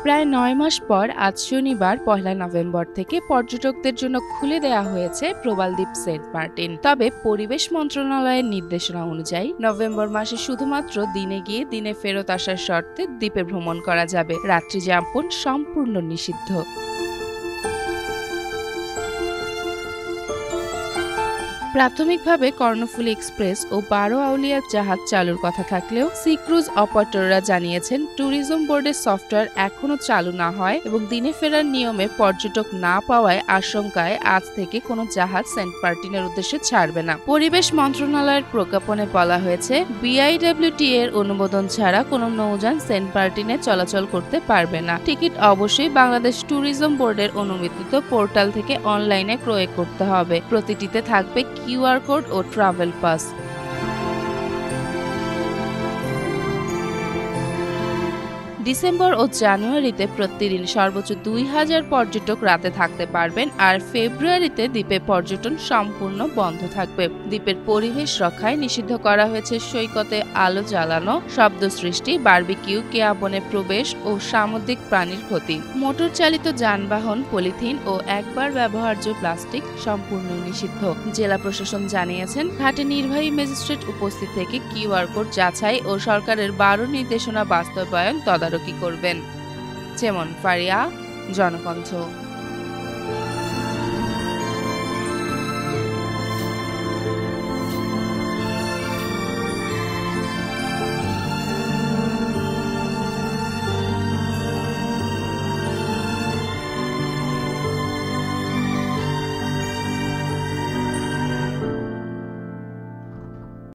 প্রায় ৯ মাস পর আজ শনিবার ১ নভেম্বর থেকে পর্যটকদের জন্য খুলে দেওয়া হয়েছে প্রবালদ্বীপ সেন্ট মার্টিন। তবে পরিবেশ মন্ত্রণালয়ের নির্দেশনা অনুযায়ী নভেম্বর মাসে শুধুমাত্র দিনে গিয়ে দিনে ফেরত আসার শর্তে দ্বীপে ভ্রমণ করা যাবে। রাত্রি যাপন সম্পূর্ণ নিষিদ্ধ। প্রাথমিকভাবে কর্ণফুলী এক্সপ্রেস ও ১২ আউলিয়া জাহাজ চালুর কথা থাকলেও সি ক্রুজ অপারেটররা জানিয়েছেন ট্যুরিজম বোর্ডের সফটওয়্যার এখনও চালু না হয় এবং দিনে ফেরার নিয়মে পর্যটক না পাওয়ায় আশঙ্কায় আজ থেকে কোনো জাহাজ সেন্ট মার্টিনের উদ্দেশ্যে ছাড়বে না। পরিবেশ মন্ত্রণালয়ের প্রজ্ঞাপনে বলা হয়েছে বিআইডব্লিউটি এর অনুমোদন ছাড়া কোনো নৌযান সেন্ট মার্টিনে চলাচল করতে পারবে না। টিকিট অবশ্যই বাংলাদেশ ট্যুরিজম বোর্ডের অনুমোদিত পোর্টাল থেকে অনলাইনে ক্রয় করতে হবে। প্রতিটিতে থাকবে কিউআর কোড ও ট্রাভেল পাস। ডিসেম্বর ও জানুয়ারিতে প্রতিদিন সর্বোচ্চ ২,০০০ পর্যটক রাতে থাকতে পারবেন, আর ফেব্রুয়ারিতে দ্বীপে পর্যটন সম্পূর্ণ বন্ধ থাকবে। দ্বীপের পরিবেশ রক্ষায় নিষিদ্ধ করা হয়েছে সৈকতে আলো জ্বালানো, শব্দ সৃষ্টি, বারবিকিউ, কেয়াবনে প্রবেশ ও সামুদ্রিক প্রাণীর ক্ষতি। মোটর চালিত যানবাহন, পলিথিন ও একবার ব্যবহার্য প্লাস্টিক সম্পূর্ণ নিষিদ্ধ। জেলা প্রশাসন জানিয়েছেন ঘাটে নির্বাহী ম্যাজিস্ট্রেট উপস্থিত থেকে কিউআর কোড যাচাই ও সরকারের ১২ নির্দেশনা বাস্তবায়ন তদারকি করবেন। যেমন ফারিয়া, জনকণ্ঠ।